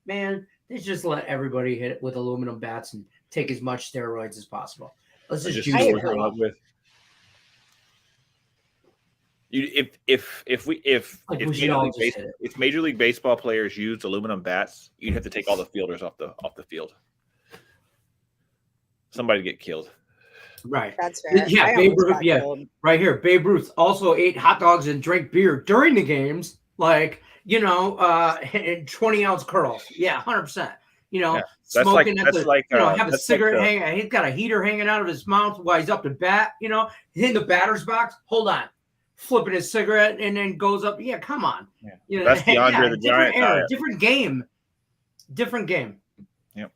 they just let everybody hit it with aluminum bats and take as much steroids as possible. Let's just juice it up with. If Major League Baseball players used aluminum bats, you'd have to take all the fielders off the field. Somebody get killed. Right. That's fair. Yeah, Babe Ruth. Yeah, right here. Babe Ruth also ate hot dogs and drank beer during the games. Like, and 20-ounce curls. Yeah, 100%. Smoking have a cigarette hanging. He's got a heater hanging out of his mouth while he's up to bat. In the batter's box. Hold on, flipping his cigarette and then goes up. Yeah, come on. Yeah. That's the Andre the Giant diet. Different game. Yep.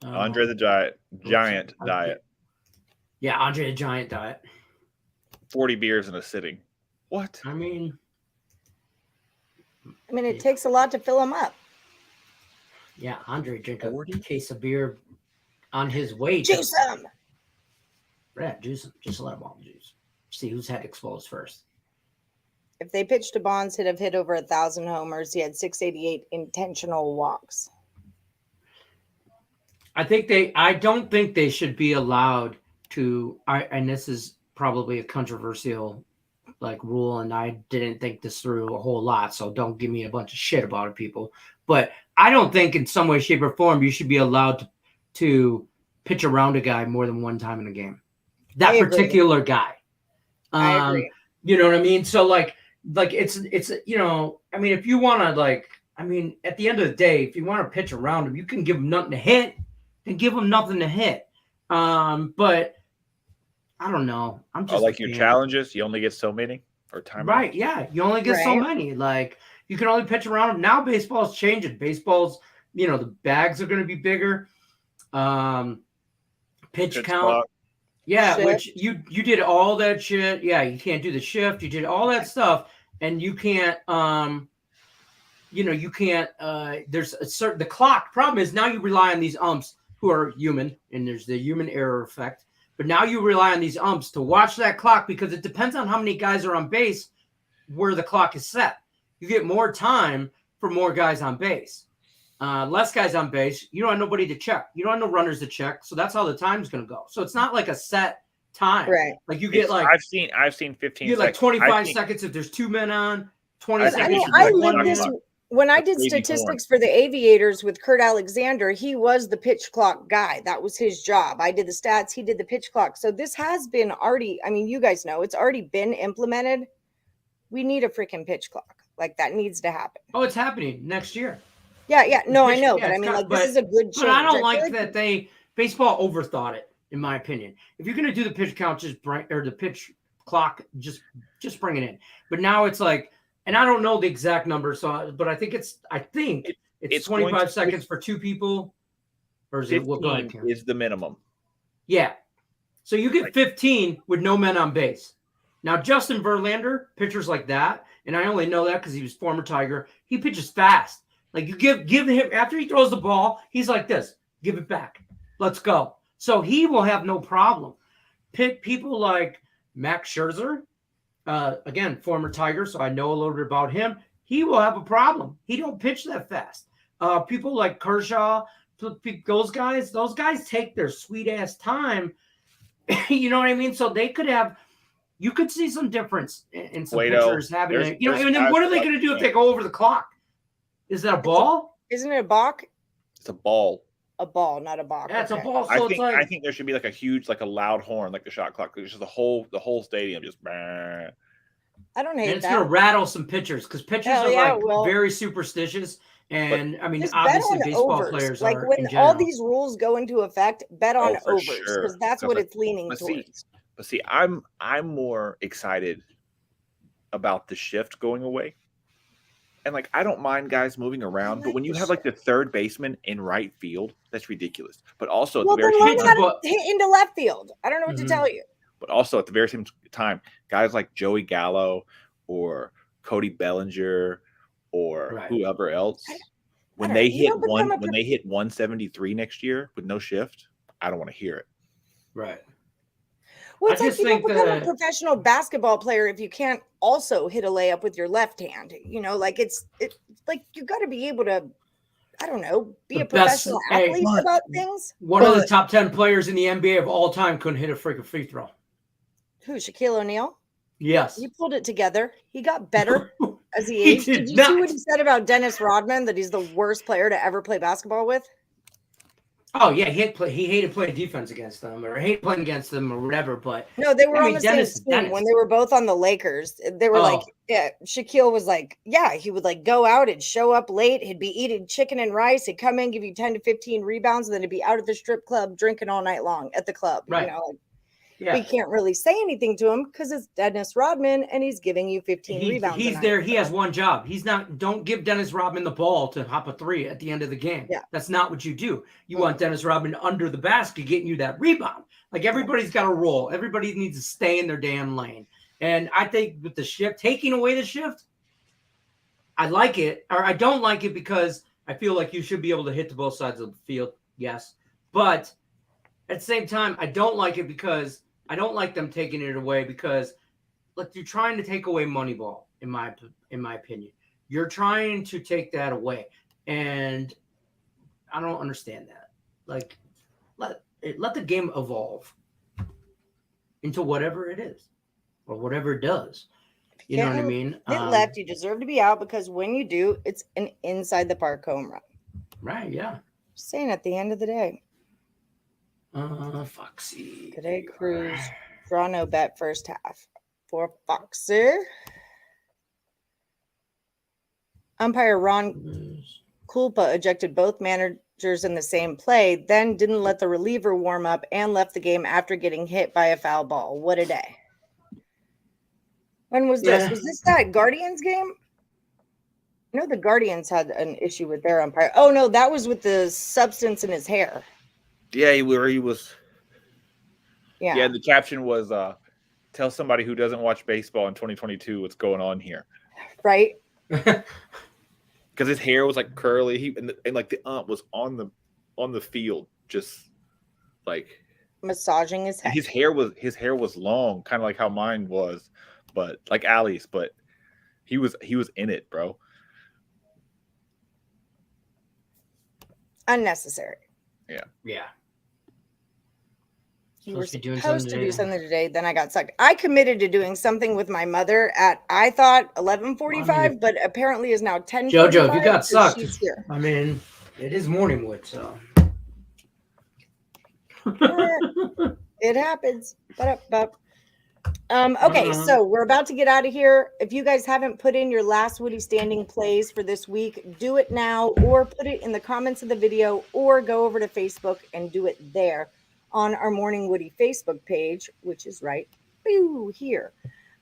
Andre the Giant diet. Yeah, Andre the Giant diet. 40 beers in a sitting. What? It takes a lot to fill them up. Yeah, Andre drank a case of beer on his way. Juice him. Yeah, juice him. Just let him all juice. See whose head explodes first. If they pitched to Bonds, he'd have hit over 1,000 homers. He had 688 intentional walks. I don't think they should be allowed to. And this is probably a controversial rule, and I didn't think this through a whole lot, so don't give me a bunch of shit about it, people. But I don't think in some way, shape, or form you should be allowed to pitch around a guy more than one time in a game. That particular guy. I agree. You know what I mean? So it's if you want to at the end of the day, if you want to pitch around him, you can give him nothing to hit, then give him nothing to hit. But I don't know. I'm just your challenges. You only get so many or time. Right? Yeah, you only get so many. You can only pitch around them. Now baseball's changing. Baseball's the bags are going to be bigger. Pitch count. Clock. Yeah, shift. Which you did all that shit. Yeah, you can't do the shift. You did all that stuff, and you can't. You can't. There's a certain the clock. Problem is now you rely on these umps who are human, and there's the human error effect. But now you rely on these umps to watch that clock because it depends on how many guys are on base where the clock is set. You get more time for more guys on base. Less guys on base, you don't have nobody to check. You don't have no runners to check. So that's how the time's going to go. So it's not like a set time. Right. Like you get I've seen 15 you get like 25 seconds if there's 2 men on, 20 seconds. I mean, if I there's lived one this man. when I That's did crazy statistics for the Aviators with Kurt Alexander. He was the pitch clock guy. That was his job. I did the stats. He did the pitch clock. So this has been already, I mean, you guys know it's already been implemented. We need a freaking pitch clock. Like that needs to happen. Oh, it's happening next year. Yeah. No, I know. Yeah, but I mean, like, this is a good change. But I don't feel like that baseball overthought it, in my opinion. If you're going to do the pitch count, or the pitch clock, just bring it in. But now it's like, and I don't know the exact number, but I think it's 25 seconds for 2 people. Or is it, well, go ahead, Karen. Is the minimum. Yeah. So you get 15 with no men on base. Now, Justin Verlander, pitchers like that, and I only know that because he was former Tiger, he pitches fast. Like you give him, after he throws the ball, he's like this, give it back. Let's go. So he will have no problem. Pick people like Max Scherzer, again, former Tiger, so I know a little bit about him. He will have a problem. He don't pitch that fast. People like Kershaw, those guys take their sweet ass time. You know what I mean? So they could have, you could see some difference in some pitchers having it. You know, and then what are they going to do if they go over the clock? Is that a ball? Isn't it a balk? It's a ball. A ball, not a balk. Yeah, it's a ball. So I think there should be like a huge, like a loud horn, like the shot clock. It's just the whole stadium just. I don't hate and it's that. going to rattle some pitchers because pitchers are very superstitious. And I mean, obviously, baseball players like are. When all these rules go into effect, bet on overs because that's what it's leaning towards. But see, I'm more excited about the shift going away. And like, I don't mind guys moving around, but when you have like the third baseman in right field, that's ridiculous. But also, at the very same time, hit into left field. I don't know what to tell you. But also, at the very same time, guys like Joey Gallo or Cody Bellinger or whoever else, when they hit 173 next year with no shift, I don't want to hear it. Right. Well, it's like you don't become a professional basketball player if you can't also hit a layup with your left hand. You know, like it's like you got to be able to, I don't know, be a professional athlete about things. One of the top 10 players in the NBA of all time couldn't hit a freaking free throw. Who, Shaquille O'Neal? Yes. He pulled it together. He got better as he aged. Did you see what he said about Dennis Rodman, that he's the worst player to ever play basketball with? Oh yeah, he hated playing defense against them, or hated playing against them, or whatever. But no, they were on the same team when they were both on the Lakers. They were like, yeah. Shaquille was like, yeah, he would like go out and show up late. He'd be eating chicken and rice. He'd come in, give you 10 to 15 rebounds, and then he'd be out at the strip club drinking all night long at the club. Right. You know, like, we can't really say anything to him because it's Dennis Rodman and he's giving you 15 rebounds. He's there. He has one job. He's not. Don't give Dennis Rodman the ball to hop a 3 at the end of the game. Yeah. That's not what you do. You want Dennis Rodman under the basket getting you that rebound. Like everybody's got a role. Everybody needs to stay in their damn lane. And I think with the shift, taking away the shift, I like it, or I don't like it because I feel like you should be able to hit to both sides of the field. Yes. But at the same time, I don't like it because I don't like them taking it away because, look, you're trying to take away Moneyball, in my opinion. You're trying to take that away, and I don't understand that. Like, let the game evolve into whatever it is or whatever it does. You know what I mean? Hit left, you deserve to be out because when you do, it's an inside the park home run. Right? Yeah. Just saying, at the end of the day. Foxy. Today, Cruz, draw no bet first half. For Foxy. Umpire Ron Kulpa ejected both managers in the same play, then didn't let the reliever warm up and left the game after getting hit by a foul ball. What a day. When was this? Was this that Guardians game? No, the Guardians had an issue with their umpire. Oh, no, that was with the substance in his hair. Yeah, he was. Yeah. Yeah, the caption was, tell somebody who doesn't watch baseball in 2022 what's going on here. Right? Because his hair was like curly. And like the ump was on the field, just like massaging his head. His hair was long, kind of like how mine was, but like Allie's. But he was in it, bro. Unnecessary. Yeah. You were Supposed to be doing supposed to something do today. something today, then I got sucked. I committed to doing something with my mother at, I thought 11:45, but apparently is now 10:45. JoJo, if you got sucked, she's here. I mean, it is Morningwood, so. It happens. Okay, so we're about to get out of here. If you guys haven't put in your last Woody standing plays for this week, do it now, or put it in the comments of the video, or go over to Facebook and do it there on our Morning Woody Facebook page, which is right here.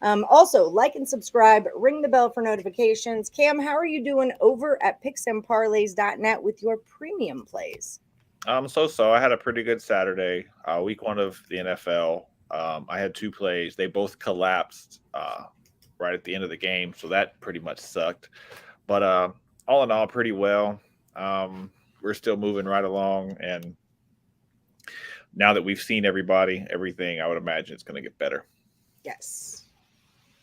Also, like and subscribe, ring the bell for notifications. Cam, how are you doing over at picksandparlays.net with your premium plays? So I had a pretty good Saturday, week 1 of the NFL. I had 2 plays. They both collapsed right at the end of the game, so that pretty much sucked. But all in all, pretty well. We're still moving right along, and now that we've seen everything, I would imagine it's going to get better. Yes.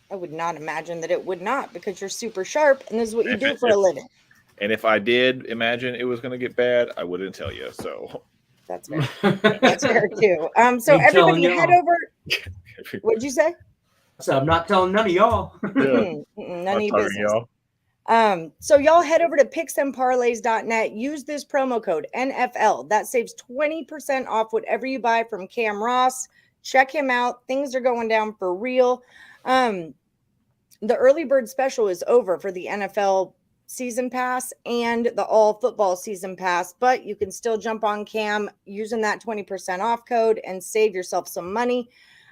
I would not imagine that it would not, because you're super sharp, and this is what you do for a living. And if I did imagine it was going to get bad, I wouldn't tell you. So that's fair. That's fair too. So everybody head over. What'd you say? So I'm not telling none of y'all. None of your business. So y'all head over to picksandparlays.net. Use this promo code NFL. That saves 20% off whatever you buy from Cam Ross. Check him out. Things are going down for real. The early bird special is over for the NFL season pass and the all football season pass, but you can still jump on Cam using that 20% off code and save yourself some money.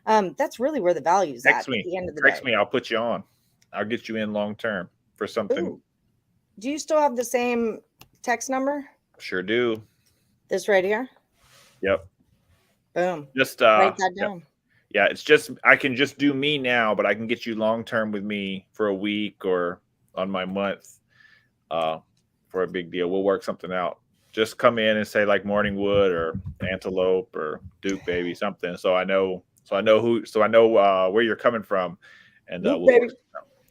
That's really where the value's at the end of the day. Text me, I'll put you on. I'll get you in long term for something. Ooh. Do you still have the same text number? Sure do. This right here? Yep. Boom. Just write that down. Yeah, it's just I can just do me now, but I can get you long term with me for a week or on my month. For a big deal. We'll work something out. Just come in and say like Morningwood or Antelope or Duke Baby, something. So I know where you're coming from. And Duke we'll Baby.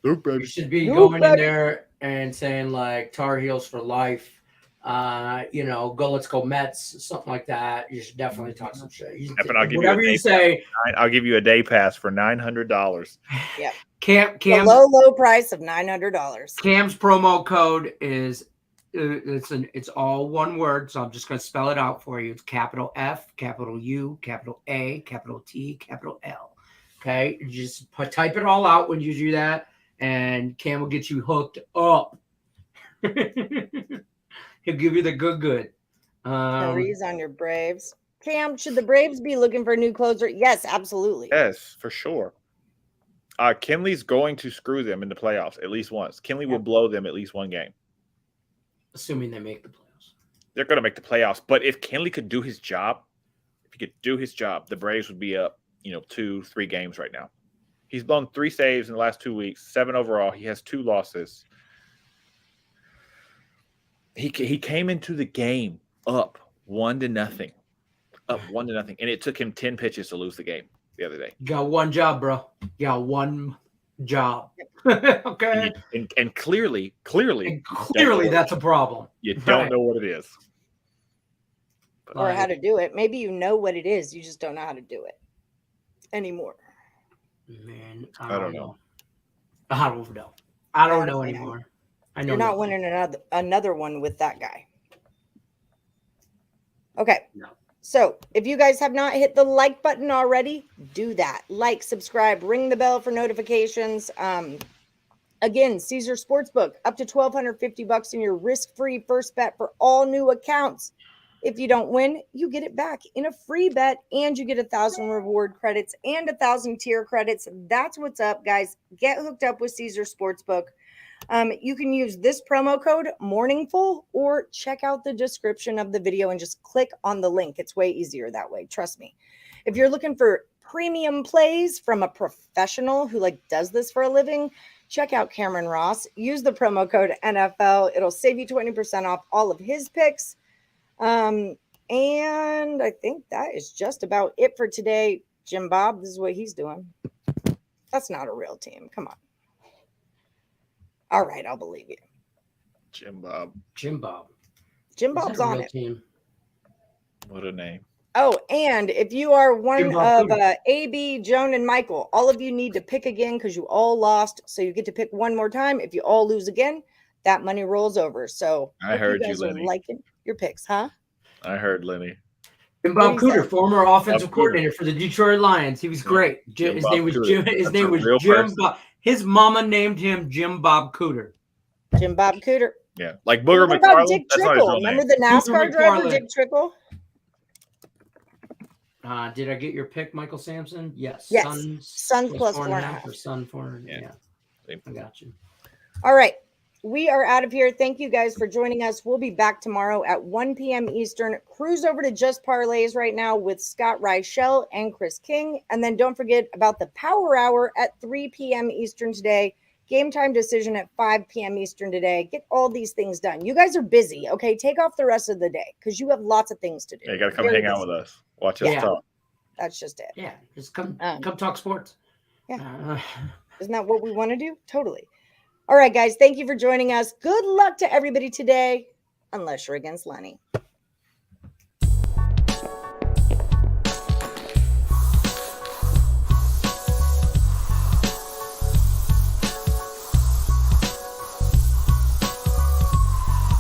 Duke Baby. You should be going in there and saying like Tar Heels for life. Let's go Mets, something like that. You should definitely talk some shit. Whatever you say. I'll give you a day pass for $900. Yeah. Cam's low price of $900. Cam's promo code is it's all one word, so I'm just going to spell it out for you. It's capital F, capital U, capital A, capital T, capital L. Okay, just type it all out when you do that, and Cam will get you hooked up. He'll give you the good. Maurice on your Braves. Cam, should the Braves be looking for a new closer? Yes, absolutely. Yes, for sure. Kinley's going to screw them in the playoffs at least once. Kinley will blow them at least one game. Assuming they make the playoffs. They're going to make the playoffs. But if Kinley could do his job, the Braves would be up, 2-3 games right now. He's blown 3 saves in the last 2 weeks, 7 overall. He has 2 losses. He came into the game up 1-0. And it took him 10 pitches to lose the game the other day. You got one job, bro. You got one job. Okay. And clearly that's a problem. You don't know what it is. Or how to do it. Maybe you know what it is. You just don't know how to do it anymore. Man, I don't know. I don't know anymore. I know you're not winning another one with that guy. Okay. No. So if you guys have not hit the like button already, do that. Like, subscribe, ring the bell for notifications. Again, Caesar Sportsbook, up to $1,250 in your risk-free first bet for all new accounts. If you don't win, you get it back in a free bet, and you get 1,000 reward credits and 1,000 tier credits. That's what's up, guys. Get hooked up with Caesar Sportsbook. You can use this promo code Morningful, or check out the description of the video and just click on the link. It's way easier that way. Trust me. If you're looking for premium plays from a professional who does this for a living, check out Cameron Ross. Use the promo code NFL. It'll save you 20% off all of his picks. And And I think that is just about it for today. Jim Bob, this is what he's doing. That's not a real team. Come on. All right, I'll believe you. Jim Bob. Jim Bob. Jim Is that Bob's a on real it. team? What a name. Oh, and if you are one Jim Bob of AB, Joan, and Michael, all of you need to pick again because you all lost. So you get to pick one more time. If you all lose again, that money rolls over. So I heard you guys you, are Lenny. liking your picks, huh? I heard Lenny. Jim Bob What do you Cooter, say? former offensive Bob Cooter. coordinator for the Detroit Lions. He was great. Jim His Bob name was Cooter. Jim. His That's name a was real Jim person. Bob. His mama named him Jim Bob Cooter. Jim Bob Cooter. Yeah. Like Booger What about McFarland? Dick That's not his Trickle? real Remember name. the NASCAR Booger driver, McFarland. Dick Trickle? Did I get your pick, Michael Sampson? Yes. Yes. Suns Plus 4.5 or Sun 4. Yeah. Yeah. I got you. All right. We are out of here. Thank you guys for joining us. We'll be back tomorrow at 1 p.m. Eastern. Cruise over to Just Parlays right now with Scott Reichel and Chris King. And then don't forget about the Power Hour at 3 p.m. Eastern today. Game time decision at 5 p.m. Eastern today. Get all these things done. You guys are busy, okay? Take off the rest of the day because you have lots of things to do. Yeah, you got to come Very hang out busy. with us. Watch us Yeah. talk. That's just it. Yeah. Just come Um, talk sports. yeah. Isn't that what we want to do? Totally. All right, guys. Thank you for joining us. Good luck to everybody today, unless you're against Lenny.